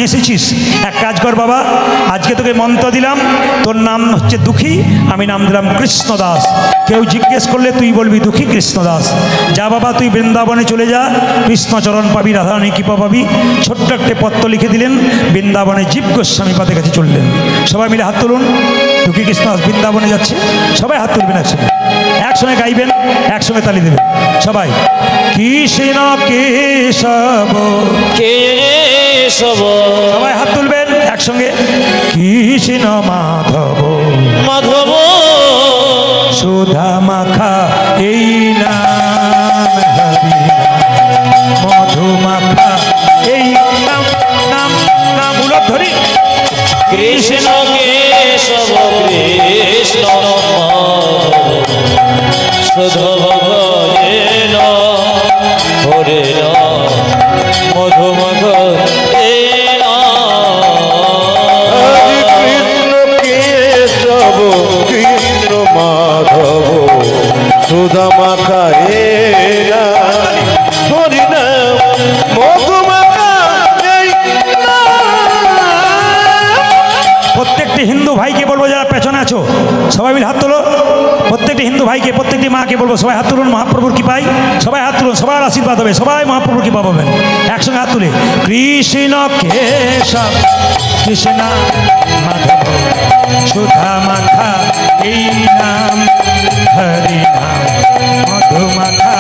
নিয়ে এসেছিস, এক কাজ কর বাবা, আজকে তোকে মন্ত্র দিলাম, তোর নাম হচ্ছে দুঃখী, আমি নাম দিলাম কৃষ্ণদাস। কেউ জিজ্ঞেস করলে তুই বলবি দুঃখী কৃষ্ণদাস। যা বাবা তুই বৃন্দাবনে চলে যা, কৃষ্ণচরণ পাবি, রাধারানী কৃপা পাবি। ছোট্ট একটা পত্র লিখে দিলেন, বৃন্দাবনে জীব গোস্বামী পাদের কাছে চললেন। সবাই মিলে হাত তুলুন, দুঃখী কৃষ্ণদাস বৃন্দাবনে যাচ্ছে। সবাই হাত তুলবেন একসঙ্গে, একসঙ্গে গাইবেন, একসঙ্গে তালি দেবেন সবাই। কৃষ্ণ কেশব কেশব, সবাই হাত তুলবেন একসঙ্গে। কৃষ্ণ মাধব মাধব, সুধা মাখা এই নাম, হরি নাম, মধু মাখা এই নাম, নাম নাম উলট ধরি। কৃষ্ণ কেশব কৃষ্ণ শুধু ভজেন হরে মধুমগ কৃষ্ণ কেশব কৃষ্ণ মাধব সুধা মাখা হরি নাম মধু মাখা। প্রত্যেকটি হিন্দু ভাইকে বলবো, যারা পেছনে আছো সবাই মিলে হাত তোলো। প্রত্যেকটি হিন্দু ভাইকে, প্রত্যেকটি মাকে বলবো, সবাই হাত তুলুন, মহাপ্রভুর কৃপায় সবাই হাত তুলুন, সবার আশীর্বাদ হবে, সবাই মহাপ্রভুর কৃপা পাবেন। একসঙ্গে হাত তুলে কৃষ্ণ কেশব কৃষ্ণ মাধব সুধা মাখা এই নাম, হরি নাম, মধু মাখা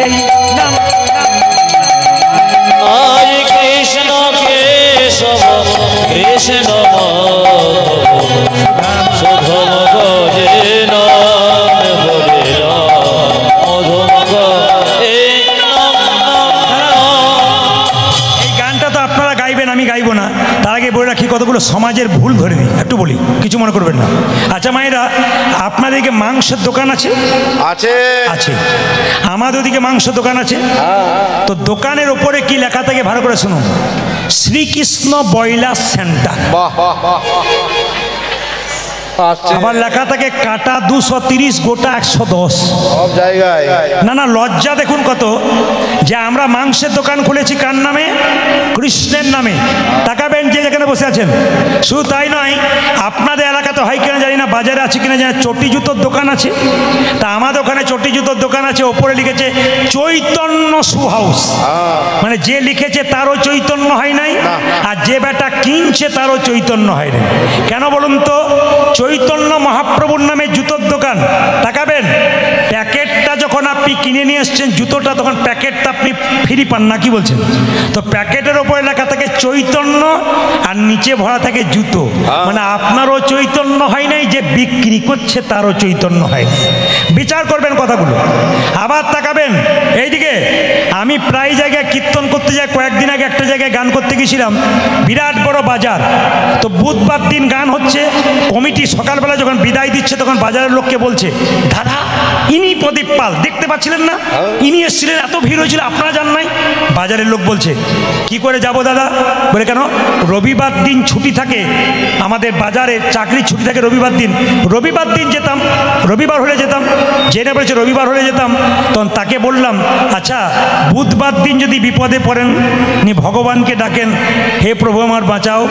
এই নাম। আয় কৃষ্ণ কেশব কৃষ্ণ শুধু ভজেন হরে মধুমগ। এই গানটা তো আপনারা গাইবেন, আমি গাইবো না। তার আগে বলে রাখি, কতগুলো সমাজের ভুল ধরে দিই, একটু বলি, কিছু মনে করবেন না। আচ্ছা মায়েরা, আপনাদেরকে মাংসের দোকান আছে? আছে আছে। আমাদের ওদিকে মাংসের দোকান আছে। তো দোকানের ওপরে কি লেখা থাকে ভালো করে শুনুন, শ্রীকৃষ্ণ ব্রয়লার সেন্টার। বাহ বাহ বাহ। আবার লেখা থাকে কাটা 230, গোটা 110। সব জায়গায় না না, লজ্জা দেখুন কত, যে আমরা মাংসের দোকান খুলেছি কার নামে? কৃষ্ণের নামে। তাকাবেন যে যেখানে বসে আছেন। শুধু তাই নয়, আপনাদের এলাকাতে হয় কিনা জানি না, বাজারে আছে কিনা জানি, চটি জুতোর দোকান আছে। তা আমাদের ওখানে চটি জুতোর দোকান আছে, ওপরে লিখেছে চৈতন্য শু হাউস। মানে যে লিখেছে তারও চৈতন্য হয় নাই, আর যে বেটা কিনছে তারও চৈতন্য হয় নাই। কেন বলুন তো? চৈতন্য মহাপ্রভুর নামে জুতোর দোকান। তাকাবেন, প্যাকেটটা যখন আপনি কিনে নিয়ে এসছেন জুতোটা, তখন প্যাকেটটা আপনি ফ্রি পান না, কি বলছেন? তো প্যাকেটের ওপরে লেখা থাকে চৈতন্য, আর নিচে ভরা থাকে জুতো। মানে আপনারও চৈতন্য হয় নাই, যে বিক্রি করছে তারও চৈতন্য হয় নাই। বিচার করবেন কথাগুলো। আবার তাকাবেন এইদিকে, আমি প্রায় জায়গায় কীর্তন করতে যাই। কয়েকদিন আগে একটা জায়গায় গান করতে গেছিলাম, বিরাট বড় বাজার। তো বুধবার দিন গান হচ্ছে, কমিটি সকালবেলা যখন বিদায় দিচ্ছে তখন বাজারের লোককে বলছে, দাদা ইনি প্রদীপ পাল, দেখতে পাচ্ছিলেন না? ইনি এসেছিলেন, এত ভিড় হয়েছিল, আপনারা যান নাই? বাজারের লোক বলছে, কি করে যাব দাদা? বলে কেন? রবিবার দিন ছুটি থাকে আমাদের বাজারে, চাকরির ছুটি থাকে রবিবার দিন। রবিবার দিন যেতাম, রবিবার হলে যেতাম। জেনে বলেছে রবিবার হলে যেতাম। তখন তাকে বললাম, আচ্ছা বুধবার দিন যদি বিপদে পড়েন, নি ভগবানকে ডাকেন, হে প্রভু আমার বাঁচাও,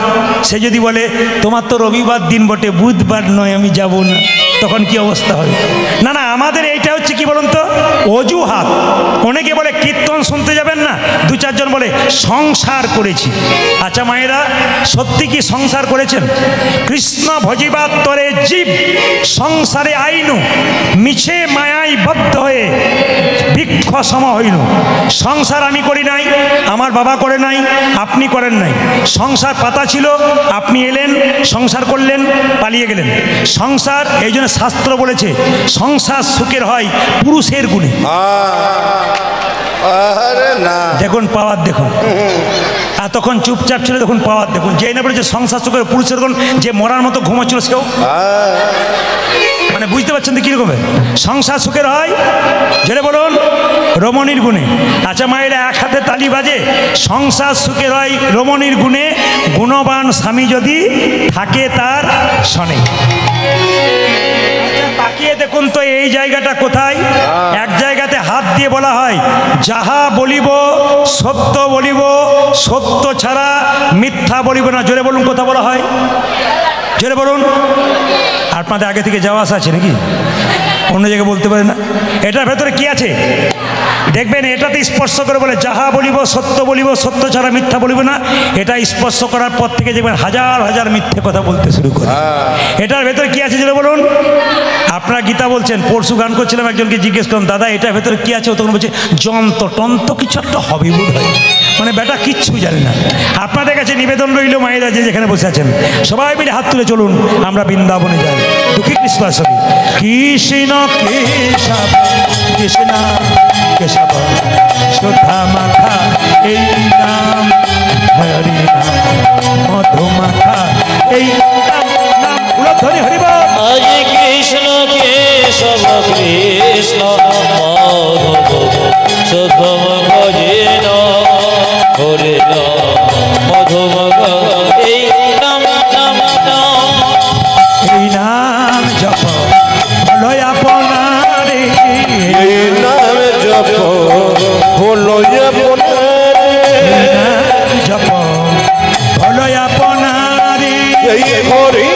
সে যদি বলে তোমার তো রবিবার দিন বটে, বুধবার নয়, আমি যাব না, তখন কি অবস্থা হবে? না না, আমাদের এইটা হচ্ছে কি বলুন তো, অজুহাত। অনেকে বলে কীর্তন শুনতে যাবেন না, দু চারজন বলে সংসার করেছি। আচ্ছা মায়েরা, সত্যি কি সংসার করেছেন? কৃষ্ণ ভজিবার তরে জীব সংসারে আইনু, মিছে মায়াই বদ্ধ হয়ে বৃক্ষ সম হইল। সংসার আমি করি নাই, আমার বাবা করে নাই, আপনি করেন নাই। সংসার পাতা ছিল, আপনি এলেন, সংসার করলেন, পালিয়ে গেলেন। সংসার, এই জন্য শাস্ত্র বলেছে সংসার সুখের হয় পুরুষের গুণে। আরে না, দেখুন পাওয়ার, দেখুন এতক্ষণ চুপচাপ ছিল, দেখুন পাওয়ার দেখুন। যে না বলেছে সংসার সুখের পুরুষের গুণ, যে মরার মতো ঘুমাচ্ছিল সেও, মানে বুঝতে পারছেন তো কীরকম সংসার সুখের হয়? যেটা বলুন রমণীর গুণে। আচ্ছা মায়েরা এক হাতে তালি বাজে, সংসার সুখের হয় রমণীর গুণে, গুণবান স্বামী যদি থাকে তার শনে। তাকিয়ে দেখুন তো এই জায়গাটা কোথায়। এক জায়গাতে হাত দিয়ে বলা হয় যাহা বলিব সত্য বলিব, সত্য ছাড়া মিথ্যা বলিব না। জোরে বলুন কথা বলা হয়, জোরে বলুন। আপনাদের আগে থেকে যাওয়া আসা আছে নাকি? অন্য জায়গায় বলতে পারে না। এটার ভেতরে কি আছে দেখবেন, এটাতে স্পর্শ করে বলে যাহা বলিব সত্য বলিব, সত্য ছাড়া মিথ্যা বলিব না। এটা স্পর্শ করার পর থেকে দেখবেন হাজার হাজার মিথ্যে কথা বলতে শুরু করে। এটার ভেতরে কি আছে জোরে বলুন। আপনারা গীতা বলছেন, পরশু গান করছিলাম, একজনকে জিজ্ঞেস করলাম দাদা এটার ভেতরে কি আছে, ও তখন বলছে যন্ত্র টন্ত্র কিছু একটা হবে বোধ হয়, মানে বেটা কিচ্ছু জানে না। আপনাদের কাছে নিবেদন রইল, মায়েরা যে যেখানে বসে আছেন সবাই মিলে হাত তুলে চলুন আমরা বৃন্দাবনে যাই। দুঃখী কৃষ্ণ আসবি কৃষ্ণ কেশব কৃষ্ণ কেশব সুধা মাখা এই নাম, হরি নাম মধু মাখা এই নাম, নাম উলধ্বনি হরি বল। আজ কৃষ্ণ কেশব কৃষ্ণ মাধব সুধম গজেন হরে মধুম এই নাম নাম নাম, এই নাম জপ হলো আপনারে, এই নাম জপ হলো আপনারে, এই নাম জপ হলো আপনারে। এই হরি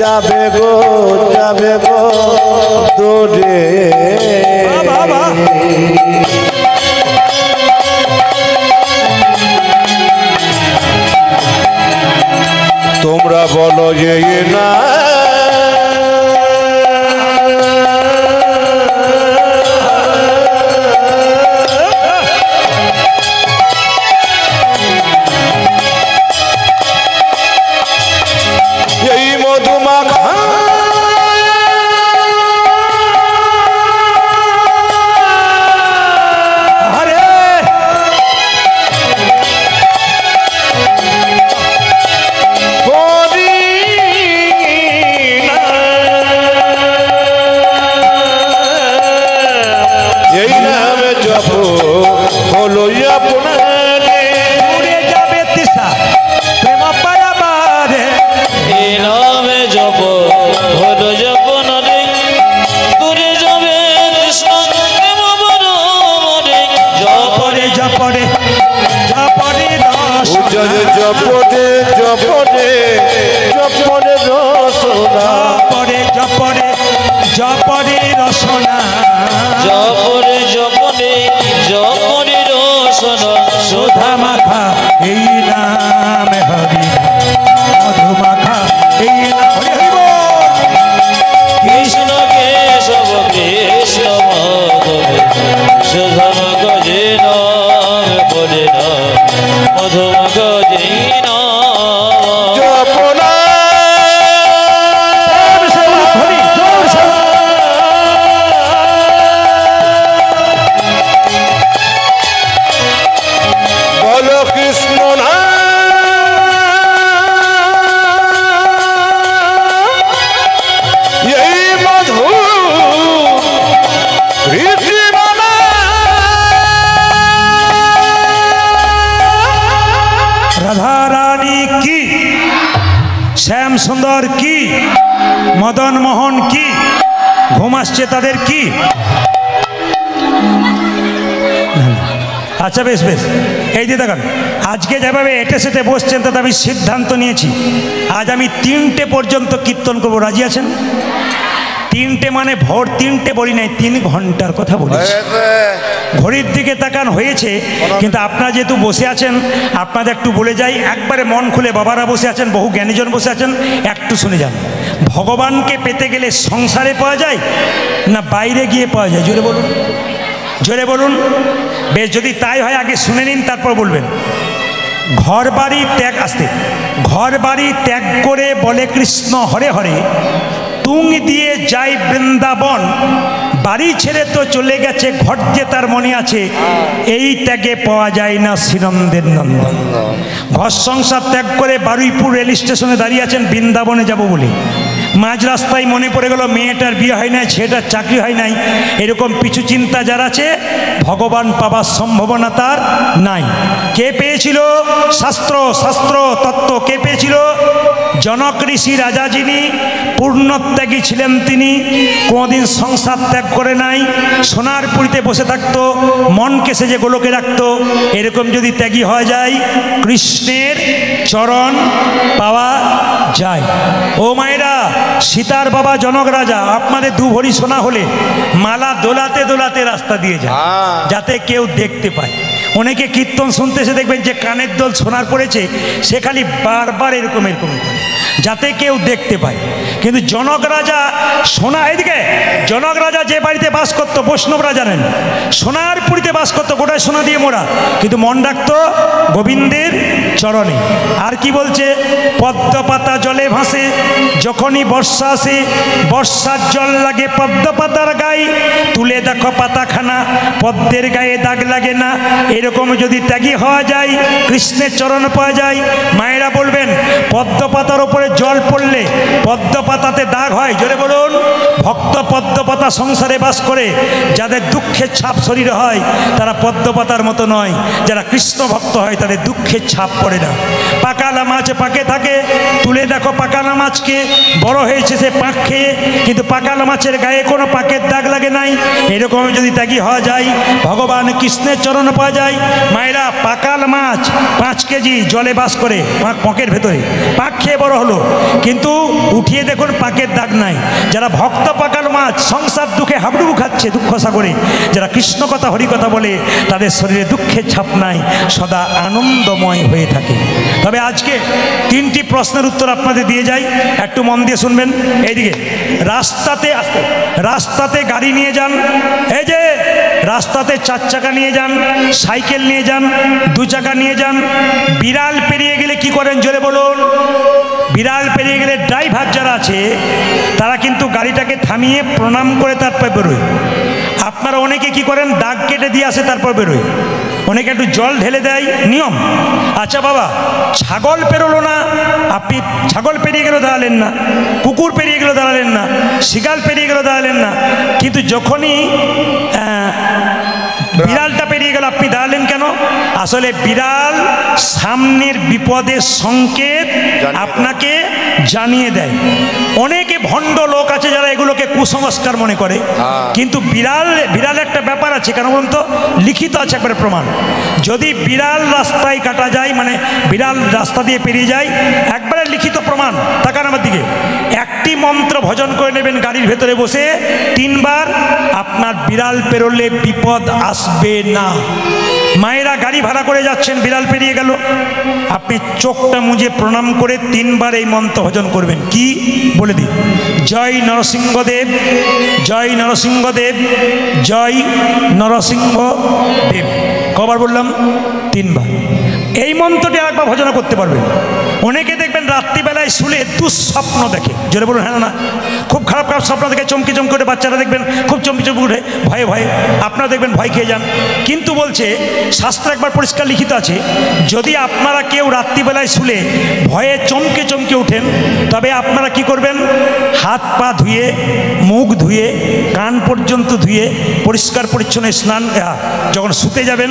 যাবে গো দূরে, তোমরা বলো যে না এই মধুমাখা এই নামে জপ হলো আপনারে, উড়ে যাবে তৃষা প্রেম পায়াবারে, এই নামে জপ হলো যপন রে, দূরে যাবে কৃষ্ণ প্রেম বরমরে, জপরে জপরে জপরে রস, জপরে জপরে জপরে জপরে রসনা, জপরে জপরে জপরে রসনা, জপরে জপনে জপনে রসন সুধা মাখা এই নাম হরি মধু মাখা এই নাম হরি হরি বল। কৃষ্ণ কেশব কৃষ্ণ মাধব সুধম গজেন বলে মধুম গজেন জপনা হরি জোর সে মদন মোহন কি, ঘুম আসছে তাদের কি? আচ্ছা বেশ বেশ, এই যে দেখেন আজকে যেভাবে এটে সেটে বসছেন তাতে আমি সিদ্ধান্ত নিয়েছি আজ আমি 3টে পর্যন্ত কীর্তন করব। রাজি আছেন? 3টে মানে ভোর 3টে বলি নাই, 3 ঘন্টার কথা বলেছি। ঘড়ির দিকে তাকান হয়েছে, কিন্তু আপনারা যেহেতু বসে আছেন আপনাদের একটু বলে যাই, একবারে মন খুলে, বাবারা বসে আছেন, বহু জ্ঞানীজন বসে আছেন, একটু শুনে যান। ভগবানকে পেতে গেলে সংসারে পাওয়া যায় না বাইরে গিয়ে পাওয়া যায়? জোরে বলুন, জোরে বলুন। বেশ, যদি তাই হয় আগে শুনে নিন, তারপর বলবেন। ঘর বাড়ি ত্যাগ, আসতে, ঘর বাড়ি ত্যাগ করে বলে কৃষ্ণ হরে হরে, তুং দিয়ে যাই বৃন্দাবন, বাড়ি ছেড়ে তো চলে গেছে, ঘর যে তার মনে আছে, এই ত্যাগে পাওয়া যায় না শ্রীনন্দের নন্দন। ঘর সংসার ত্যাগ করে বারুইপুর রেল স্টেশনে দাঁড়িয়ে আছেন বৃন্দাবনে যাব বলে, মাঝ রাস্তায় মনে পড়ে গেল মেয়েটার বিয়ে হয় নাই, ছেলেটার চাকরি হয় নাই, এরকম পিছু চিন্তা যার আছে ভগবান পাবার সম্ভাবনা তার নাই। কে পেয়েছিল? শাস্ত্র, শাস্ত্র তত্ত্ব কে পেয়েছিল? জনক ঋষি রাজা, যিনি পূর্ণত্যাগী ছিলেন, তিনি কোনোদিন সংসার ত্যাগ করে নাই, সোনার পুরীতে বসে থাকতো, মনকে সেজে গোলকে রাখতো। এরকম যদি ত্যাগী হওয়া যায়, কৃষ্ণের চরণ পাওয়া যায়। ও মায়েরা, সীতার বাবা জনক রাজা আপনাদের 2 ভরি সোনা হলে মালা দোলাতে দোলাতে রাস্তা দিয়ে যায়, যাতে কেউ দেখতে পায়। অনেকে কীর্তন শুনতে এসে দেখবেন যে কানের দোল সোনার পড়েছে, সে খালি বারবার এরকম এরকম করে, যাতে কেউ দেখতে পায়। কিন্তু জনক রাজা সোনা, এদিকে জনক রাজা যে বাড়িতে বাস করতো, বৈষ্ণবরা জানেন, সোনার পুরীতে বাস করতো, গোটায় সোনা দিয়ে মোড়া, কিন্তু মন রাখতো গোবিন্দের চরণে। আর কি বলছে? পদ্ম পাতা জলে ভাসে, যখনই বর্ষা আসে, বর্ষার জল লাগে পদ্ম পাতার গায়ে, তুলে দেখো পাতাখানা, পদ্মের গায়ে দাগ লাগে না। এরকম যদি ত্যাগী হওয়া যায়, কৃষ্ণের চরণ পাওয়া যায়। মায়েরা বলবেন, পদ্ম পাতার ওপরে জল পড়লে পদ্ম পাতাতে দাগ হয়? জোরে বলুন। ভক্ত পদ্ম পাতা সংসারে বাস করে, যাদের দুঃখের ছাপ শরীরে হয় তারা পদ্ম পাতার মতো নয়, যারা কৃষ্ণ ভক্ত হয় তাদের দুঃখের ছাপ পড়ে না। পাকালা মাছ পাকে থাকে, তুলে দেখো পাকালা মাছকে, বড় হয়েছে সে পাক খেয়ে, কিন্তু পাকালা মাছের গায়ে কোনো পাকের দাগ লাগে নাই। এরকম যদি ত্যাগী হওয়া যায়, ভগবান কৃষ্ণের চরণ পাওয়া যায়। মায়েরা, পাকাল মাছ 5 কেজি জলে বাস করে, পকের ভেতরে পাক খেয়ে বড় হলো, কিন্তু উঠিয়ে দেখুন পাকের দাগ নাই। যারা ভক্ত পাকাল মাছ সংসার দুঃখে হাবুডুবু খাচ্ছে দুঃখ সাগরে, যারা কৃষ্ণ কথা হরি কথা বলে, তাদের শরীরে দুঃখের ছাপ নাই, সদা আনন্দময় হয়ে থাকে। তবে আজকে 3টি প্রশ্নের উত্তর আপনাদের দিয়ে যাই, একটু মন দিয়ে শুনবেন। এইদিকে রাস্তাতে, রাস্তাতে গাড়ি নিয়ে যান, এই যে রাস্তাতে 4 চাকা নিয়ে যান, সাইকেল নিয়ে যান, 2 চাকা নিয়ে যান, বিড়াল পেরিয়ে গেলে কি করেন? জোরে বলুন। বিড়াল পেরিয়ে গেলে ড্রাইভার যারা আছে তারা কিন্তু গাড়িটাকে থামিয়ে প্রণাম করে তারপর বেরোয়। আপনারা অনেকে কি করেন? দাগ কেটে দিয়ে আসে তারপর বেরোয়, অনেকে একটু জল ঢেলে দেয়, নিয়ম। আচ্ছা বাবা, ছাগল পেরোলো না, আপনি ছাগল পেরিয়ে গেলেও দাঁড়ালেন না, কুকুর পেরিয়ে গেলেও দাঁড়ালেন না, শিগাল পেরিয়ে গেলেও দাঁড়ালেন না, কিন্তু যখনই বিড়ালটা পেরিয়ে গেল আপনি দাঁড়ালেন কেন? আসলে বিড়াল সামনের বিপদের সংকেত আপনাকে জানিয়ে দেয়। অনেকে ভণ্ড লোক আছে যারা এগুলোকে কুসংস্কার মনে করে, কিন্তু বিড়াল একটা ব্যাপার আছে, কেন বলুন তো? লিখিত আছে একবারে প্রমাণ। যদি বিড়াল রাস্তায় কাটা যায়, মানে বিড়াল রাস্তা দিয়ে পেরিয়ে যায়, একবারে লিখিত প্রমাণ। তাকান আমার দিকে, একটি মন্ত্র ভজন করে নেবেন গাড়ির ভেতরে বসে 3 বার, আপনার বিড়াল পেরোলে বিপদ আসবে না। মায়েরা গাড়ি ভাড়া করে যাচ্ছেন, বিড়াল পেরিয়ে গেল, আপনি চোখটা মুজে প্রণাম করে 3 বার এই মন্ত্র ভজন করবেন। কি বলে দিই? জয় নরসিংহদেব, জয় নরসিংহদেব, জয় নরসিংহদেব। কবার বললাম? 3 বার। এই মন্ত্রটি আরেকবার ভজন করতে পারবেন। অনেকে দেখবেন রাত্রিবেলায় শুলে দুঃস্বপ্ন দেখে। জোরে বলুন হ্যাঁ না? খুব খারাপ খাপ স্বপ্ন দেখে চমকে চমকে উঠে, বাচ্চারা দেখবেন খুব চমকে চমকে উঠে ভয়ে ভয়ে, আপনারা দেখবেন ভয় খেয়ে যান। কিন্তু বলছে শাস্ত্রে একবার পরিষ্কার লিখিত আছে, যদি আপনারা কেউ রাত্রিবেলায় শুলে ভয়ে চমকে চমকে উঠেন, তবে আপনারা কি করবেন, হাত পা ধুয়ে, মুখ ধুয়ে, কান পর্যন্ত ধুয়ে পরিষ্কার পরিচ্ছন্ন স্নান, যখন শুতে যাবেন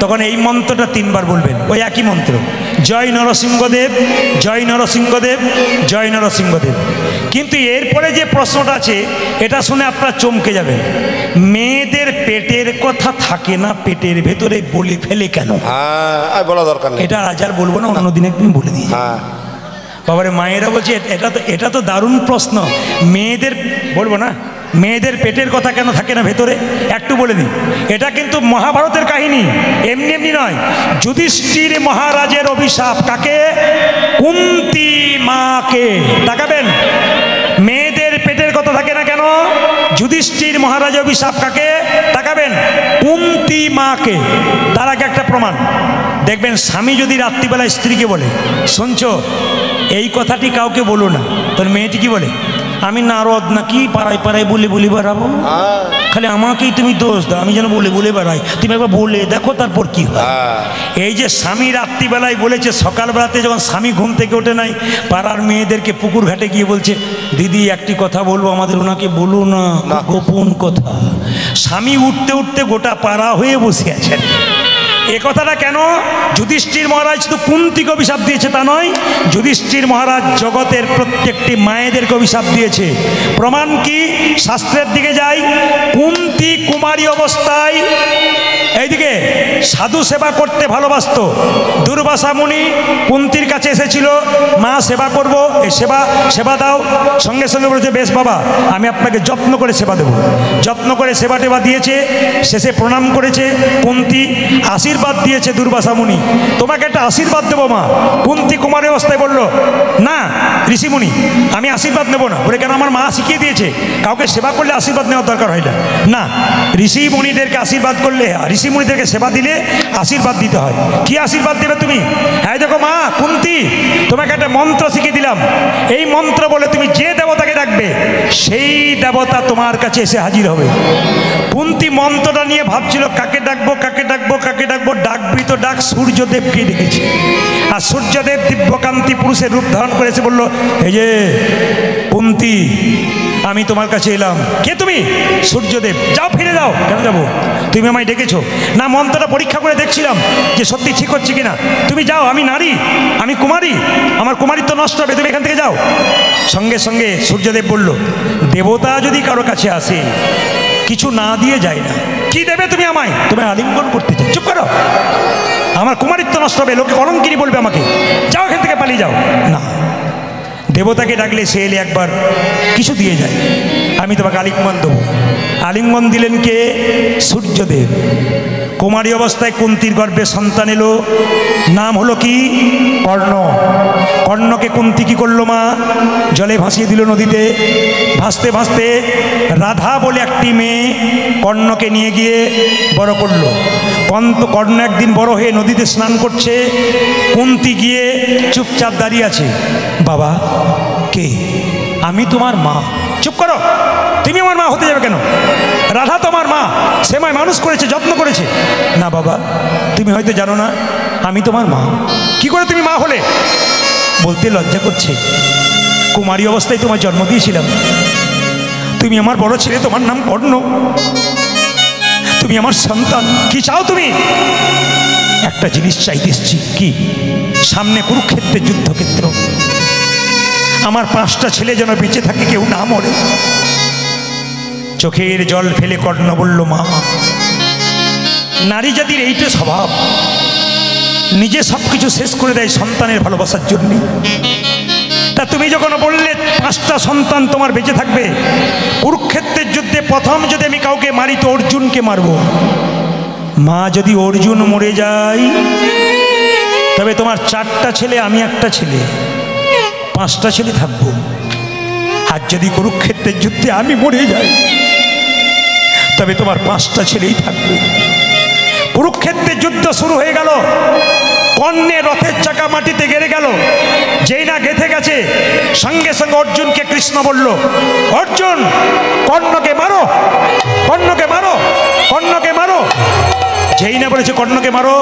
তখন এই মন্ত্রটা 3 বার বলবেন, ওই একই মন্ত্র, জয় নরসিংহদেব, জয় নরসিংহদেব, জয় নরসিংহদেব। কিন্তু এরপরে যে প্রশ্নটা আছে এটা শুনে আপনারা চমকে যাবেন, মেয়েদের পেটের কথা থাকে না পেটের ভেতরে, বলে ফেলে কেন? আর বলা দরকার নেই, এটা আজ আর বলবো না, অন্যদিন একদিন বলে দিই। বাবারে মায়েরা বলছে এটা তো দারুণ প্রশ্ন, মেয়েদের বলবো না, মেয়েদের পেটের কথা কেন থাকে না ভেতরে, একটু বলে দিই। এটা কিন্তু মহাভারতের কাহিনী, এমনি এমনি নয়। যুধিষ্ঠির মহারাজের অভিশাপ, কাকে? কুন্তী মাকে। তাকাবেন, মেয়েদের পেটের কথা থাকে না কেন? যুধিষ্ঠির মহারাজের অভিশাপ কাকে? তাকাবেন, কুন্তী মাকে। তার আগে একটা প্রমাণ দেখবেন, স্বামী যদি রাত্রিবেলায় স্ত্রীকে বলে, শুনছো এই কথাটি কাউকে বলো না, তোর মেয়েটি কি বলে, আমি নারদ নাকি পাড়ায় পাড়ায় বলে বলে বেড়াবো, খালি আমাকেই তুমি দোষ দাও, আমি যেন বলে বলে বেড়াই, তুমি একবার বলে দেখো তারপর কি হয়। এই যে স্বামী রাত্রিবেলায় বলেছে, সকালবেলাতে যখন স্বামী ঘুম থেকে ওঠে নাই, পাড়ার মেয়েদেরকে পুকুর ঘাটে গিয়ে বলছে, দিদি একটি কথা বলবো, আমাদের ওনাকে বলো না, গোপন কথা। স্বামী উঠতে উঠতে গোটা পাড়া হয়ে বসে আছেন। এ কথাটা কেন? যুধিষ্ঠির মহারাজ শুধু কুন্তিকে অভিশাপ দিয়েছে তা নয়, যুধিষ্ঠির মহারাজ জগতের প্রত্যেকটি মায়েদেরকে অভিশাপ দিয়েছে। প্রমাণ কি? শাস্ত্রের দিকে যাই। কুন্তী কুমারী অবস্থায় এইদিকে সাধু সেবা করতে ভালোবাসত। দুর্বাসা মুনি কুন্তির কাছে এসেছিল, মা সেবা করব, এই সেবা দাও। সঙ্গে সঙ্গে বলেছে, বেশ বাবা, আমি আপনাকে যত্ন করে সেবা দেব। যত্ন করে সেবা টেবা দিয়েছে, শেষে প্রণাম করেছে। কুন্তি আশীর্বাদ দিয়েছে দুর্বাসা মুনি, তোমাকে একটা আশীর্বাদ দেবো মা। কুন্তি কুমারী অবস্থায় বলল, না ঋষিমুনি, আমি আশীর্বাদ নেব না। বলে, কেন? আমার মা শিখিয়ে দিয়েছে কাউকে সেবা করলে আশীর্বাদ নেওয়ার দরকার হয় না। না, ঋষি মুনিদেরকে আশীর্বাদ করলে, ঋষি মুনিদেরকে সেবা দিলে আশীর্বাদ দিতে হয়। কি আশীর্বাদ দেবে তুমি? হ্যাঁ দেখো মা কুন্তি, তোমাকে একটা মন্ত্র শিখিয়ে দিলাম, এই মন্ত্র বলে তুমি যে দেবতাকে ডাকবে সেই দেবতা তোমার কাছে এসে হাজির হবে। কুন্তি মন্ত্রটা নিয়ে ভাবছিল, কাকে ডাকবো কাকে ডাকবো কাকে ডাকবো, ডাকবি তো ডাক, সূর্যদেবকে ডেকেছে। আর সূর্যদেব দিব্যকান্তি পুরুষের রূপ ধারণ করেছে, বলল, এই যে কুন্তি, আমি তোমার কাছে এলাম। কে তুমি? সূর্যদেব। যাও, ফিরে যাও। কেন যাবো? তুমি আমায় ডেকেছো না? মন্ত্রটা পরীক্ষা করে দেখছিলাম যে সত্যি ঠিক হচ্ছে কিনা। তুমি যাও, আমি নারী, আমি কুমারী, আমার কুমারিত্ব নষ্ট হবে, তুমি এখান থেকে যাও। সঙ্গে সঙ্গে সূর্যদেব বলল, দেবতা যদি কারো কাছে আসে কিছু না দিয়ে যায় না। কি দেবে তুমি আমায়? তুমি আলিঙ্গন করতে চাই। চুপ করো, আমার কুমারিত্ব নষ্ট হবে, লোকে কলঙ্কিনী বলবে আমাকে। যাও এখান থেকে, পালিয়ে যাও। না, দেবতাকে ডাকলে সে এলে একবার কিছু দিয়ে যায়, আমি তোমাকে আলিঙ্গন দেবো। আলিঙ্গন দিলেন কে? সূর্যদেব। কুমারী অবস্থায় কুন্তির গর্ভে সন্তান এলো, নাম হলো কি? কর্ণ। কর্ণকে কুন্তি কি করলো মা? জলে ভাসিয়ে দিল নদীতে। ভাসতে ভাসতে রাধা বলে একটি মেয়ে কর্ণকে নিয়ে গিয়ে বড় করলো। কর্ণ একদিন বড় হয়ে নদীতে স্নান করছে, কুন্তি গিয়ে চুপচাপ দাঁড়িয়ে আছে। বাবা, কে? আমি তোমার মা। চুপ করো, তুমি আমার মা হতে যাবে কেন? রাধা তোমার মা, সে মায় মানুষ করেছে, যত্ন করেছে। না বাবা, তুমি হয়তো জানো না, আমি তোমার মা। কি করে তুমি মা হলে? বলতে লজ্জা করছে। কুমারী অবস্থায় তোমার জন্ম দিয়েছিলাম, তুমি আমার বড় ছেলে, তোমার নাম কর্ণ, তুমি আমার সন্তান। কি চাও তুমি? একটা জিনিস চাইতে এসছি। কি? সামনে কুরুক্ষেত্রের যুদ্ধক্ষেত্র, আমার 5টা ছেলে যেন বেঁচে থাকে, কেউ না মরে। চোখের জল ফেলে কর্ণ বলল, মা, নারী জাতির এইটা স্বভাব, নিজে সব কিছু শেষ করে দেয় সন্তানের ভালোবাসার জন্য। তা তুমি যখন বললে 5টা সন্তান তোমার বেঁচে থাকবে, কুরুক্ষেত্রের যুদ্ধে প্রথম যদি আমি কাউকে মারি তো অর্জুনকে মারব। মা, যদি অর্জুন মরে যায় তবে তোমার 4টা ছেলে, আমি একটা ছেলে, 5টা ছেলে থাকবো। আর যদি কুরুক্ষেত্রের যুদ্ধে আমি মরে যাই তবে তোমার 5টা ছেলেই থাকবে। কুরুক্ষেত্রের যুদ্ধ শুরু হয়ে গেল। কর্ণের রথের চাকা মাটিতে গেড়ে গেল। যেই না গেঁথে গেছে, সঙ্গে সঙ্গে অর্জুনকে কৃষ্ণ বলল, অর্জুন কর্ণকে মারো, কর্ণকে মারো, কর্ণকে মারো। যেই না বলেছে কর্ণকে মারো,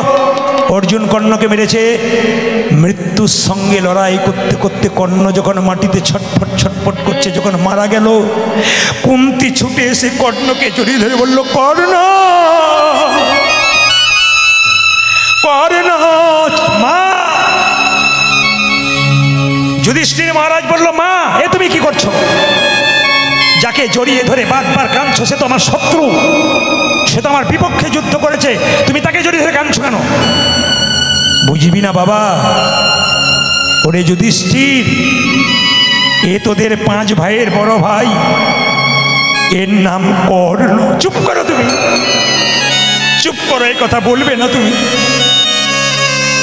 অর্জুন কর্ণকে মেরেছে। মৃত্যুর সঙ্গে লড়াই করতে করতে কর্ণ যখন মাটিতে ছটফট ছটফট করছে, যখন মারা গেল, কুন্তি ছুটে এসে কর্ণকে জড়িয়ে ধরে বলল, কর্ণ, কর্ণ মা। যুধিষ্ঠির মহারাজ বলল, মা এ তুমি কি করছো? যাকে জড়িয়ে ধরে বারবার কাঁদছো সে তো আমার শত্রু, সে তো আমার বিপক্ষে যুদ্ধ করেছে, তুমি তাকে জড়িয়ে ধরে কাঁদছো কেন? বুঝবি না বাবা? ওরে যুধিষ্ঠির, এ তোদের 5 ভাইয়ের বড় ভাই, এর নাম কর্ণ। চুপ করো তুমি, চুপ করো, এই কথা বলবে না তুমি।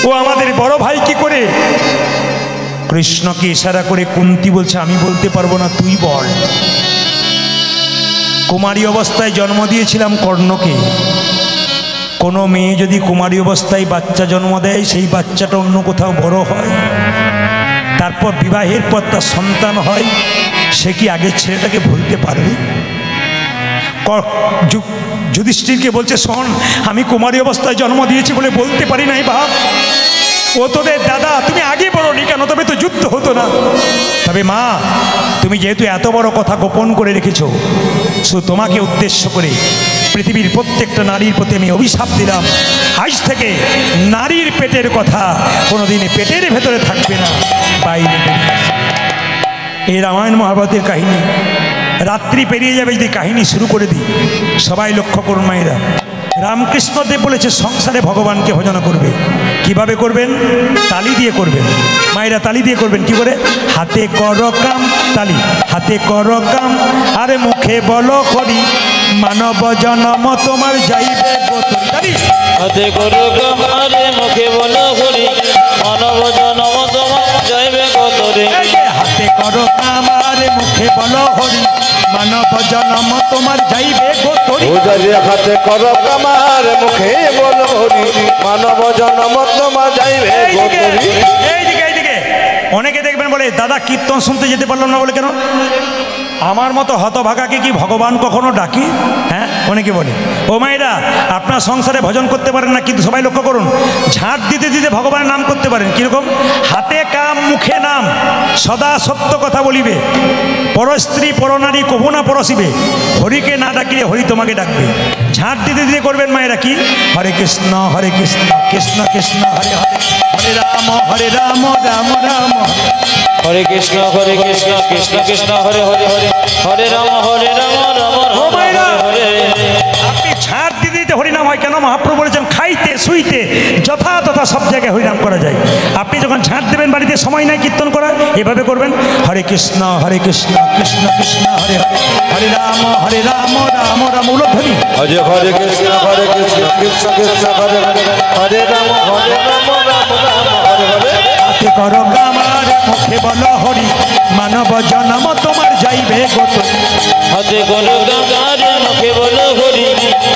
ও আমাদের বড় ভাই কি করে? কৃষ্ণকে ইশারা করে কুন্তি বলছে, আমি বলতে পারবো না, তুই বল। কুমারী অবস্থায় জন্ম দিয়েছিলাম কর্ণকে। কোনো মেয়ে যদি কুমারী অবস্থায় বাচ্চা জন্ম দেয়, সেই বাচ্চাটা অন্য কোথাও বড় হয়, তারপর বিবাহের পর তার সন্তান হয়, সে কি আগের ছেলেটাকে ভুলতে পারবে? যুধিষ্ঠিরকে বলছে, শোন, আমি কুমারী অবস্থায় জন্ম দিয়েছি বলে বলতে পারি নাই বাপ। ও তোদের দাদা, তুমি আগে বলোনি কেন? তবে তো যুদ্ধ হতো না। তবে মা, তুমি যেহেতু এত বড় কথা গোপন করে রেখেছো, শুধু তোমাকে উদ্দেশ্য করে পৃথিবীর প্রত্যেকটা নারীর প্রতি আমি অভিশাপ দিলাম, আজ থেকে নারীর পেটের কথা কোনোদিন পেটের ভেতরে থাকবে না, বাইরে বেরিয়ে আসবে। এই রামায়ণ মহাভারতের কাহিনী রাত্রি পেরিয়ে যাবে যদি কাহিনী শুরু করে দিই। সবাই লক্ষ্য করুন মায়েরা, রামকৃষ্ণদেব বলেছে সংসারে ভগবানকে ভজনা করবে। কিভাবে করবেন? তালি দিয়ে করবেন। মায়েরা তালি দিয়ে করবেন। কি করে? হাতে কর কাম, তালি, হাতে কর কাম, আরে মুখে বলো করি, মানব জনম তোমার যাইবে গোতরি। তালি। হাতে করো কাম, আরে মুখে বলো করি, মানব জনম তোমার যাইবে গোতরি। হাতে কর কাম, আরে মুখে বলো হরি, মানব জনম তোমার যাইবে গোতরি। হাতে করো কামার, মুখে বলো হরি, মানব জনম তোমার যাইবে গোতরি। এইদিকে এইদিকে অনেকে দেখবেন বলে, দাদা কীর্তন শুনতে যেতে পারলাম না বলে কেন? আমার মতো হতভাগাকে কি ভগবান কখনো ডাকি? হ্যাঁ, অনেকে বলে। ও মায়েরা, আপনার সংসারে ভজন করতে পারেন না, কিন্তু সবাই লক্ষ্য করুন, ঝাঁট দিতে দিতে ভগবানের নাম করতে পারেন। কীরকম? হাতে কাম, মুখে নাম, সদা সত্য কথা বলিবে, পরস্ত্রী পরনারী কভু না পরশিবে, হরিকে না ডাকিলে হরি তোমাকে ডাকবে। ঝাঁট দিতে দিতে করবেন মায়েরা কি? হরে কৃষ্ণ হরে কৃষ্ণ, কৃষ্ণ কৃষ্ণ হরে হরে, হরে রাম রাম রাম হরে। হরে কৃষ্ণ কৃষ্ণ কৃষ্ণ হরে হরে হরে, হরে রাম রাম রাম হরে হরে। আপনি ঝাঁট দিতে দিতে হরিনাম হয় কেন? মহাপ্রভু বলেছেন, খাইতে শুইতে যথা তথা সব জায়গায় হরিনাম করা যায়। আপনি যখন ঝাঁট দেবেন, বাড়িতে সময় নাই কীর্তন করার, এভাবে করবেন, হরে কৃষ্ণ কৃষ্ণ কৃষ্ণ হরে হরে, হরে রাম রাম রাম উলধ্বনি। হরে কৃষ্ণ কৃষ্ণ কৃষ্ণ হরে হরে, হরে রাম রাম রাম হরে হরে। হাতে করো কামার, মুখে বলো হরি, মানব জনম তোমার যাইবে গোতরি। হাতে করো কাম, আরে মুখে বলো হরি,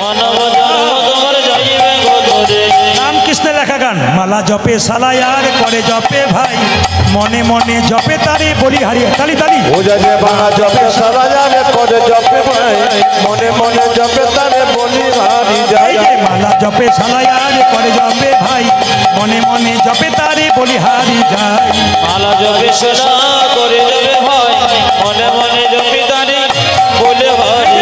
মানব জনম তোমার যাইবে গোতরি। রামকৃষ্ণের লেখা গান। মালা জপে সালায়ার, করে জপে ভাই, মনে মনে জপে তারে বলি হারি। তালি তালি। বাংলা জপে সারা যাবে, করে জপে ভাই, মনে মনে জপে তারে বলি হারি যায়। মালা জপে সালায়ার, করে জপে ভাই, মনে মনে জপে তারে বলি হারি যায়। মালা জপে সোনা, করে জপে ভাই, মনে মনে জপে তারে বলে হরি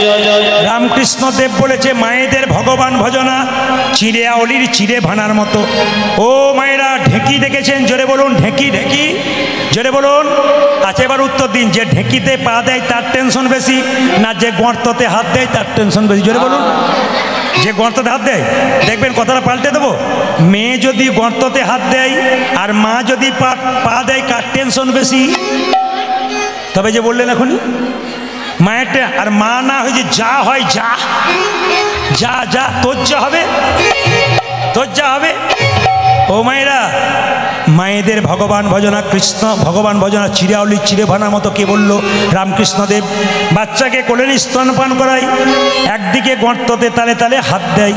জয় জয়। রামকৃষ্ণ দেব বলেছে, মায়েদের ভগবান ভজনা চিড়ে আউলির চিড়ে ভানার মতো। ও মায়েরা, ঢেঁকি দেখেছেন? জোরে বলুন, ঢেঁকি ঢেঁকি, জোরে বলুন। আচ্ছা, এবার উত্তর দিন, যে ঢেঁকিতে পা দেয় তার টেনশন বেশি, না যে গর্ততে হাত দেয় তার টেনশন বেশি? জোরে বলুন। যে গর্ততে হাত দেয়, দেখবেন কথাটা পাল্টে দেবো, মেয়ে যদি গর্ততে হাত দেয় আর মা যদি পা দেয়, কার টেনশন বেশি? তবে যে বললেন এখনই, মায়েরটা। আর মা না হয় যে যা হয়, যা যা যা, তোর যা হবে, তোর যা হবে। ও মায়েরা, মায়েদের ভগবান ভজনা, কৃষ্ণ ভগবান ভজনা চিড়াউলির চিড়ে ভানার মতো। কে বলল? রামকৃষ্ণদেব। বাচ্চাকে কোলে নিয়ে স্তনপান করায়, একদিকে গর্ততে তালে তালে হাত দেয়,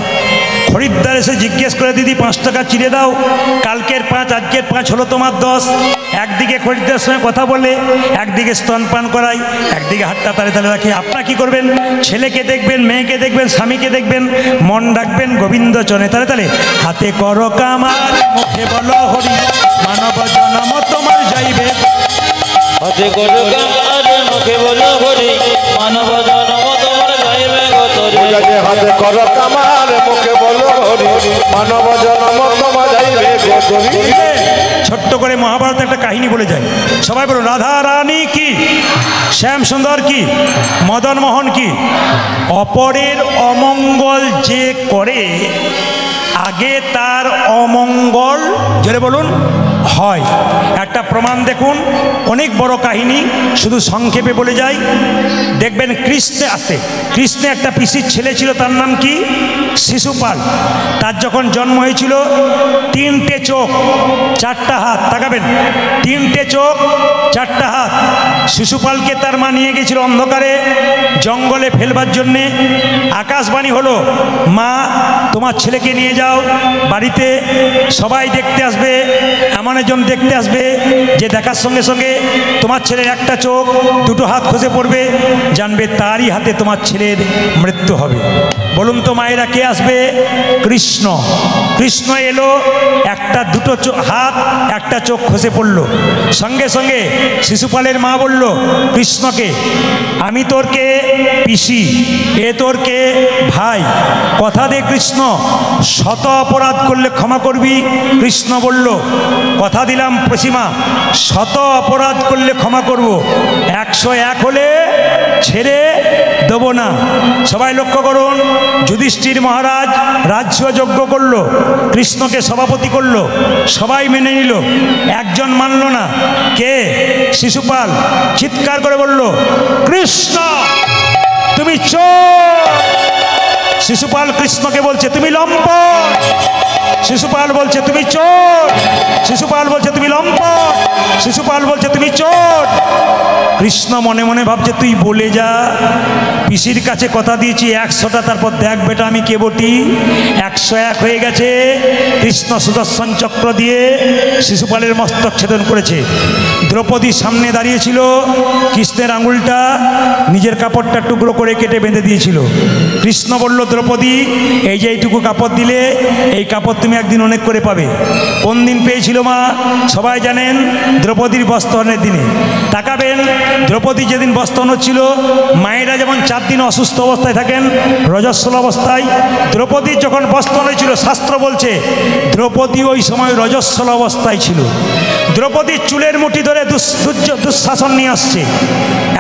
খরিদ্দার এসে জিজ্ঞেস করে, দিদি 5 টাকা চিড়ে দাও, কালকের 5 আজকের 5 হলো তোমার 10। একদিকে খরিদ্দারের সঙ্গে কথা বলে, একদিকে স্তনপান করাই, একদিকে হাতটা তালে তালে রাখি। আপনারা কি করবেন? ছেলেকে দেখবেন, মেয়েকে দেখবেন, স্বামীকে দেখবেন, মন রাখবেন গোবিন্দ চরণে তালে তালে। হাতে করো কামার, মুখে বলো হরি, মানব জনম তোমার যাইবে। হাতে করো কামার, মুখে বলো হরি, মানব জনম তোমার যাইবে গতরে। বুঝাতে হাতে করো কামার, মুখে বলো হরি, মানব জনম তোমার যাইবে গতরে। ছোট্ট করে মহাভারত একটা কাহিনী বলে যায়, সবাই বলুন। রাধা রানী কি, শ্যাম সুন্দর কি, মদন মোহন কি? অপরের অমঙ্গল যে করে, আগে তার অমঙ্গল জোরে বলুন হয়। একটা প্রমাণ দেখুন, অনেক বড় কাহিনী, শুধু সংক্ষেপে বলে যাই। দেখবেন কৃষ্ণে আছে, কৃষ্ণে একটা পিসির ছেলে ছিল, তার নাম কি? শিশুপাল। তার যখন জন্ম হয়েছিল 3টে চোখ 4টা হাত, তাকাবেন, 3টে চোখ 4টা হাত। শিশুপালকে তার মা নিয়ে গেছিল অন্ধকারে জঙ্গলে ফেলবার জন্যে। আকাশবাণী হলো, মা তোমার ছেলেকে নিয়ে যাও বাড়িতে, সবাই দেখতে আসবে, এমন একজন দেখতে আসবে যে দেখার সঙ্গে সঙ্গে তোমার ছেলের একটা চোখ 2টো হাত খসে পড়বে, জানবে তারই হাতে তোমার ছেলের মৃত্যু হবে। বলুন তো মায়েরা, কে আসবে? কৃষ্ণ। কৃষ্ণ এলো, একটা 2টো হাত একটা চোখ খসে পড়ল। সঙ্গে সঙ্গে শিশুপালের মা বলল কৃষ্ণকে, আমি তোর কে পিসি, এ তোর কে ভাই, কথা দে কৃষ্ণ, শত অপরাধ করলে ক্ষমা করবি। কৃষ্ণ বলল, কথা দিলাম পিসিমা, শত অপরাধ করলে ক্ষমা করব, 101 হলে ছেড়ে দেব না। সবাই লক্ষ্য করুন, যুধিষ্ঠির মহারাজ রাজ্যযজ্ঞ করল, কৃষ্ণকে সভাপতি করল, সবাই মেনে নিল, একজন মানল না। কে? শিশুপাল। চিৎকার করে বলল, কৃষ্ণ তুমি চোর। শিশুপাল কৃষ্ণকে বলছে, তুমি লম্পট। শিশুপাল বলছে, তুমি চোর। শিশুপাল বলছে, তুমি লম্পট। শিশুপাল বলছে, তুমি চোর। কৃষ্ণ মনে মনে ভাবছে, তুই বলে যা, পিসির কাছে কথা দিয়েছি 100টা, তারপর দেখ বেটা আমি কে বটি। 101 হয়ে গেছে। কৃষ্ণ সুদর্শন চক্র দিয়ে শিশুপালের মস্তক ছেদন করেছে। দ্রৌপদীর সামনে দাঁড়িয়েছিল, কৃষ্ণের আঙুলটা নিজের কাপড়টা টুকরো করে কেটে বেঁধে দিয়েছিল। কৃষ্ণ বলল, দ্রৌপদী এই যে এইটুকু কাপড় দিলে, এই কাপড় তুমি একদিন অনেক করে পাবে। কোন দিন পেয়েছিল মা? সবাই জানেন, দ্রৌপদীর বস্ত্রহরণের দিনে। তাকাবেন, দ্রৌপদী যেদিন বস্ত্রহরণ হচ্ছিল, মায়েরা যেমন 4 দিন অসুস্থ অবস্থায় থাকেন, রজস্বল অবস্থায়, দ্রৌপদীর যখন বস্ত্রহরণ হয়েছিল, শাস্ত্র বলছে দ্রৌপদী ওই সময় রজস্বল অবস্থায় ছিল। দ্রৌপদীর চুলের মুঠি ধরে দুঃশাসন নিয়ে আসছে।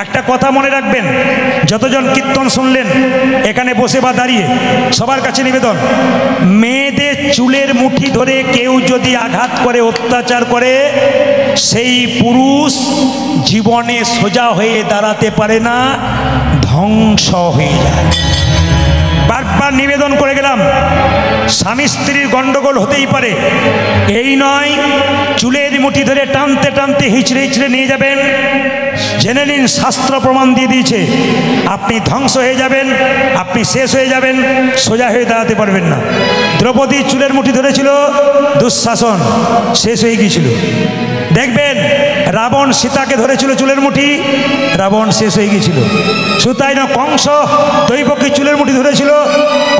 একটা কথা মনে রাখবেন, যতজন কীর্তন শুনলেন এখানে বসে বা দাঁড়িয়ে, সবার কাছে নিবেদন, মেয়েদের চুলের মুঠি ধরে কেউ যদি আঘাত করে, অত্যাচার করে, সেই পুরুষ জীবনে সোজা হয়ে দাঁড়াতে পারে না, ধ্বংস হয়ে যায়। বারবার নিবেদন করে গেলাম, স্বামী স্ত্রীর গন্ডগোল হতেই পারে, এই নয় চুলের মুঠি ধরে টানতে টানতে হিঁচড়ে হিঁচড়ে নিয়ে যাবেন। জেনে নিন, শাস্ত্র প্রমাণ দিয়ে দিয়েছে, আপনি ধ্বংস হয়ে যাবেন, আপনি শেষ হয়ে যাবেন, সোজা হয়ে দাঁড়াতে পারবেন না। দ্রৌপদী চুলের মুঠি ধরেছিল, দুঃশাসন শেষ হয়ে গিয়েছিল। দেখবেন রাবণ সীতাকে ধরেছিল চুলের মুঠি, রাবণ শেষ হয়ে গিয়েছিল। শুধু তাই না, কংস দৈবকী চুলের মুঠি ধরেছিল,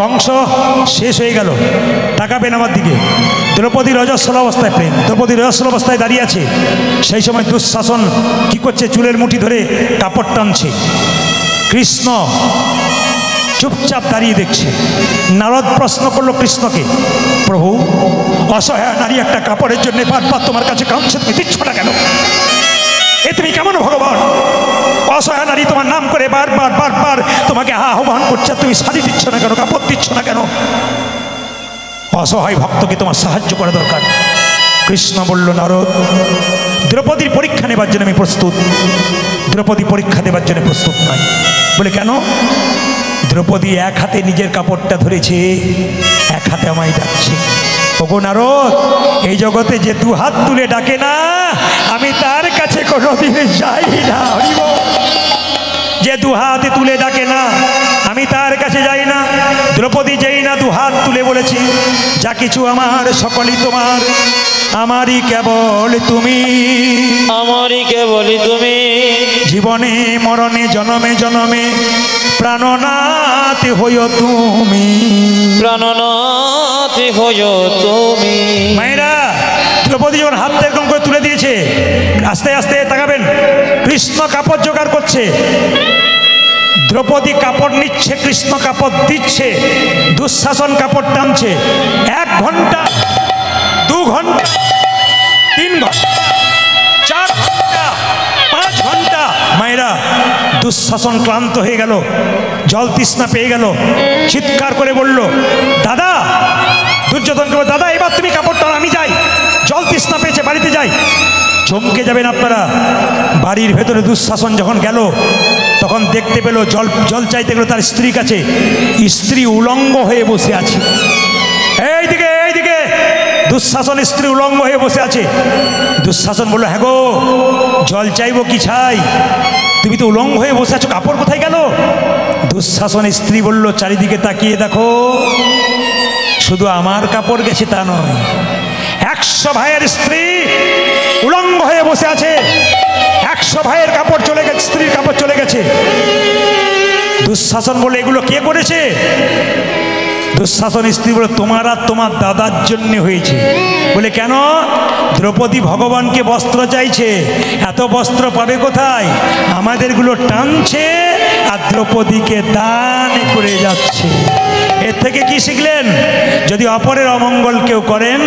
কংস শেষ হয়ে গেল। তাকাবেন আমার দিকে, দ্রৌপদী রজস্বল অবস্থায়, প্রেম, দ্রৌপদী রজস্বল অবস্থায় দাঁড়িয়ে আছে। সেই সময় দুঃশাসন কি করছে? চুলের মুঠি ধরে কাপড় টানছে। কৃষ্ণ চুপচাপ দাঁড়িয়ে দেখছে। নারদ প্রশ্ন করলো কৃষ্ণকে, প্রভু অসহায় নারী একটা কাপড়ের জন্য বারবার তোমার কাছে কাঁদছে, তুমি দিচ্ছ না কেন? এ তুমি কেমন ভগবান? অসহায় নারী তোমার নাম করে বারবার বারবার তোমাকে আহ্বান করছে, তুমি শাড়ি দিচ্ছ না কেন, কাপড় দিচ্ছ না কেন? অসহায় ভক্তকে তোমার সাহায্য করা দরকার। কৃষ্ণ বলল, নারদ, দ্রৌপদীর পরীক্ষা নেবার জন্য আমি প্রস্তুত, দ্রৌপদী পরীক্ষা দেবার জন্য প্রস্তুত নয়। বলে কেন? দ্রৌপদী এক হাতে নিজের কাপড়টা ধরেছে, এক হাতে আমায় ডাকছে। ওগো নারদ, এই জগতে যে 2 হাত তুলে ডাকে না, আমি তার কাছে কোনোদিন যাই না। যে 2 হাত তুলে ডাকে না, আমি তার কাছে যাই না। দ্রৌপদী যেই না 2 হাত তুলে বলে বলেছি, যা কিছু আমার সকলই তোমার, আমারই কেবল তুমি, আমারই কেবল তুমি। জীবনে মরণে জনমে জনমে প্রাণনাথ হইও তুমি, প্রাণনাথ হইও তুমি। মায়েরা দ্রৌপদী যখন হাত এরকম করে তুলে দিয়েছে, আস্তে আস্তে তাকাবেন, কৃষ্ণ কাপড় জোগাড় করছে, দ্রৌপদী কাপড় নিচ্ছে, কৃষ্ণ কাপড় দিচ্ছে, দুঃশাসন কাপড় টানছে। 1 ঘন্টা, 2 ঘন্টা, 3 ঘন্টা, 4 ঘন্টা, 5 ঘন্টা, মায়েরা দুঃশাসন ক্লান্ত হয়ে গেল, জল তৃষ্ণা পেয়ে গেল, চিৎকার করে বলল, দাদা, দুর্যোধনকে বলল, দাদা এবার তুমি কাপড় টান, আমি যাই, জল তৃষ্ণা পেয়েছে, বাড়িতে যাই। চমকে যাবেন আপনারা, বাড়ির ভেতরে দুঃশাসন যখন গেল, তখন দেখতে পেল জল চাইতে গেল তার স্ত্রীর কাছে, স্ত্রী উলঙ্গ হয়ে বসে আছে। এইদিকে এইদিকে, দুঃশাসন স্ত্রী উলঙ্গ হয়ে বসে আছে। দুঃশাসন বলল, হ্যাঁ গো, জল চাইবো কি ছাই, তুমি তো উলঙ্গ হয়ে বসে আছো, কাপড় কোথায় গেল? দুঃশাসন স্ত্রী বলল, চারিদিকে তাকিয়ে দেখো, শুধু আমার কাপড় গেছে তা নয়, 100 ভাইয়ের স্ত্রী উলঙ্গ হয়ে বসে আছে, 100 ভাইয়ের কাপড় চলে গেছে, স্ত্রীর কাপড় চলে গেছে। দুঃশাসন বলে, এগুলো কে করেছে? দুঃশাসন স্ত্রী বলে, তোমার আর তোমার দাদার জন্য হয়েছে। বলে কেন? দ্রৌপদী ভগবানকে বস্ত্র চাইছে, এত বস্ত্র পাবে কোথায়? আমাদেরগুলো টানছে আর দ্রৌপদীকে দান করে যাচ্ছে। এর থেকে কি শিখলেন? যদি অপরের অমঙ্গল কেউ করেন,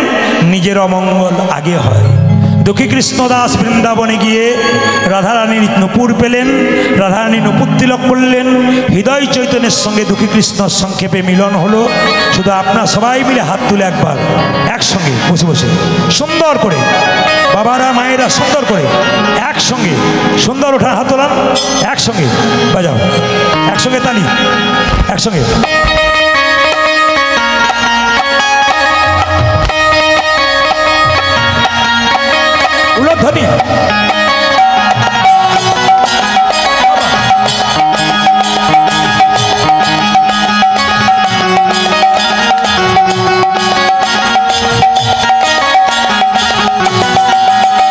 নিজের অমঙ্গল আগে হয়। দুঃখী কৃষ্ণদাস বৃন্দাবনে গিয়ে রাধারানীর নূপুর পেলেন, রাধারানী নূপুর তিলক করলেন, হৃদয় চৈতন্যের সঙ্গে দুঃখী কৃষ্ণর সংক্ষেপে মিলন হলো। শুধু আপনার সবাই মিলে হাত তুলে একবার একসঙ্গে বসে বসে সুন্দর করে, বাবারা মায়েরা সুন্দর করে একসঙ্গে সুন্দর ওঠান, হাত তোলান, একসঙ্গে বাজাও, একসঙ্গে তালি, একসঙ্গে। উলধ্বনি।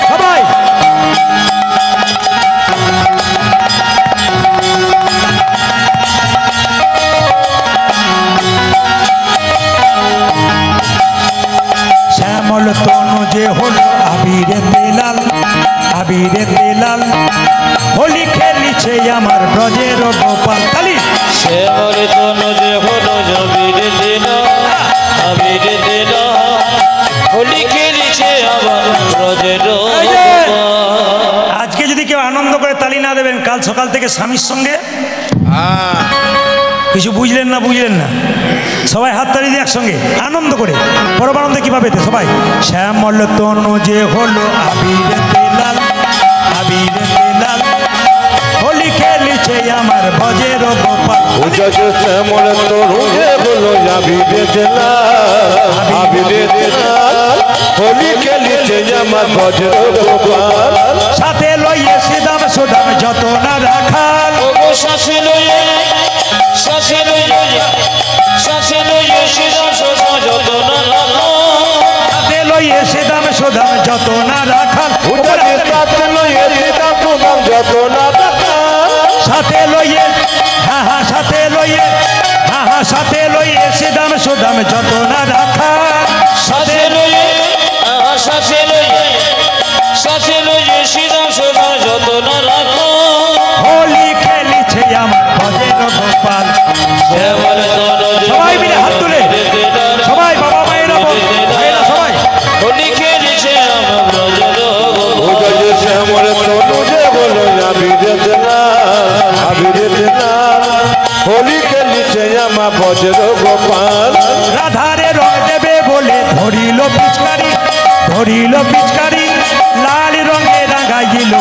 সবাই শ্যামল তনু যে হল আবিরে তেলাল, আবিরে তেলাল, হোলি খেলিছে আমার ব্রজের গোপাল। তালি। শ্যামল তনু যে হলো আবিরে তেলাল, আবিরে তেলাল, হোলি খেলিছে আমার ব্রজের গোপাল। আজকে যদি কেউ আনন্দ করে তালি না দেবেন, কাল সকাল থেকে স্বামীর সঙ্গে কিছু বুঝলেন না, বুঝলেন না। সবাই হাত তালি দিয়ে একসঙ্গে আনন্দ করে, পরমানন্দে কি পাবে সবাই। শ্যামল তনু যে হলো আবিরে তেলাল, আবিরে তেলাল, হোলি খেলিছে আমার ব্রজের গোপাল। শ্যামল তরু যে হলো আবিরে তেলাল, আবিরে তেলাল, হোলি খেলিছে আমার ব্রজের গোপাল। সাথে লইয়ে সিদাম সুদাম যত না রাখাল, ওগো শাসে লইয়ে, শাসে লইয়ে, শাসে লইয়ে শ্রীরাম সদা যত না রাখো। সাথে লইয়ে সিদাম সুদাম যত না রাখাল, সাথে লইয়ে সিদাম সুদাম যত না রাখাল, সাথে লইয়ে, হ্যাঁ হ্যাঁ সাথে লইয়ে, হ্যাঁ হ্যাঁ সাথে লইয়ে সিদাম সুদাম যত না রাখাল। শাসে লইয়ে, শাসে লইয়ে, শাসে লইয়ে শ্রীরাম সদা যত না রাখো। হোলি খেলিছে আমার ব্রজের গোপাল। শ্যামল তনু যে সবাই মিলে হাত তুলে, সবাই বাবা মায়েরা ভাইরা সবাই। হোলি খেলিছে আমার ব্রজের গোপাল। শ্যামল তনু যে হলো আবিরে তেলাল, আবিরে তেলাল, হোলি খেলিছে আমার ব্রজের গোপাল। রাধারে রং দেবে বলে ধরিল পিচকারি, ধরিল পিচকারি, লাল রঙে রাঙাইল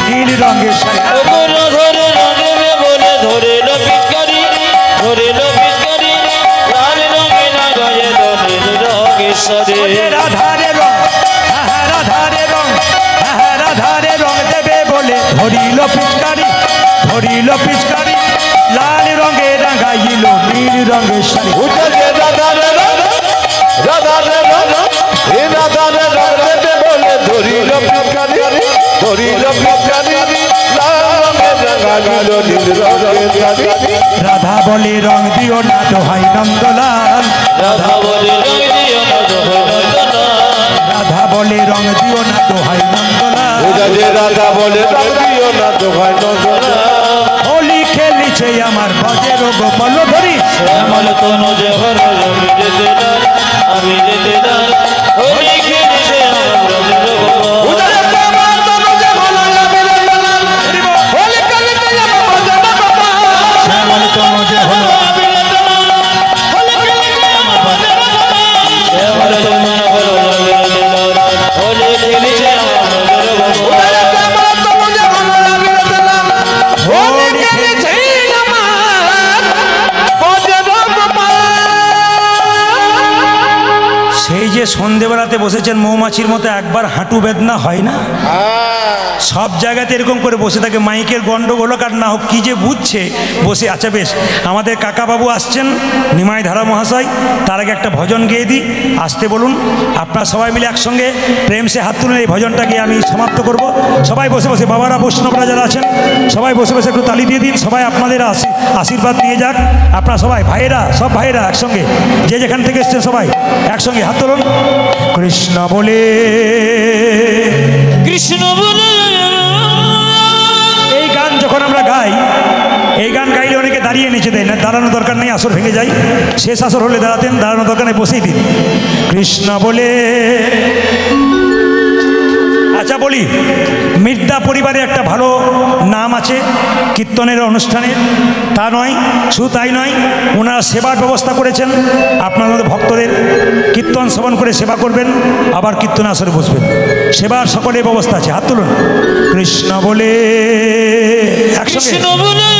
নীল রঙের শাড়ি। ওগো রাধারে রাধেবে বলে ধরিল পিচকারি, ধরিল পিচকারি, লাল রঙে লাগায়ে নীল রঙের শাড়ি। রাধারে রং, হ্যাঁ হ্যাঁ রাধারে রং, হ্যাঁ হ্যাঁ রাধারে রং দেবে বলে ধরিল পিচকারি, ধরিল পিচকারি, লাল রঙে রাঙাইল নীল রঙের শাড়ি। রাধারে রং, রাধারে রং হে রাধারে রং দেবে বলে ধরিল ভিখারি ধরিল ভিখারি লাল রঙে রাঙালিল নীল রঙের শাড়ি রাধা বলে রং দিও না দোহাই নন্দলাল রাধা বলে রং দিও না দোহাই নন্দলাল রাধা বলে রং দিও না দোহাই নন্দলাল রাধা বলে রং দিও না দোহাই নন্দলাল হোলি খেলিছে আমার বজের গোপাল ধরি শ্যামল তনু যে হর আমি যেতে ডাল আমি যেতে ডাল হোলি খেলেছে আমার ব্রজের গোপাল শ্যামল তনু যে হলো শ্যামল তনু হল হোলি খেলেছে আমার ব্রজের গোপাল হোলি খেলিছে সেই যে সন্ধেবেলাতে বসেছেন মৌমাছির মতো একবার হাঁটু বেদনা হয় না সব জায়গাতে এরকম করে বসে থাকে মাইকের গন্ডগোল হোক আর না হোক কী যে বুঝছে বসে আচ্ছা বেশ আমাদের কাকাবাবু আসছেন নিমাই ধারা মহাশয় তার আগে একটা ভজন গেয়ে দিই আসতে বলুন আপনারা সবাই মিলে একসঙ্গে প্রেম সে হাত তুলে এই ভজনটাকে আমি সমাপ্ত করব সবাই বসে বসে বাবারা বৈষ্ণবরা যারা আছেন সবাই বসে বসে একটু তালি দিয়ে দিন সবাই আপনাদের আশীর্বাদ নিয়ে যাক আপনারা সবাই ভাইয়েরা সব ভাইয়েরা একসঙ্গে যে যেখান থেকে এসছেন সবাই একসঙ্গে হাত তুলুন কৃষ্ণ বলে কৃষ্ণ বলে এই গান যখন আমরা গাই এই গান গাইলে অনেকে দাঁড়িয়ে নিচে দেয় না দাঁড়ানো দরকার নেই আসর ভেঙে যায় শেষ আসর হলে দাঁড়াতেন দাঁড়ানো দরকার নেই বসেই দিন কৃষ্ণ বলে আচ্ছা বলি মির্দা পরিবারে একটা ভালো নাম আছে কীর্তনের অনুষ্ঠানে তা নয় শুধু তাই নয় ওনারা সেবার ব্যবস্থা করেছেন আপনাদের ভক্তদের কীর্তন শ্রবণ করে সেবা করবেন আবার কীর্তন আসরে বসবেন সেবার সকলের ব্যবস্থা আছে হাত তুলুন কৃষ্ণ বলে একসঙ্গে কৃষ্ণ বলে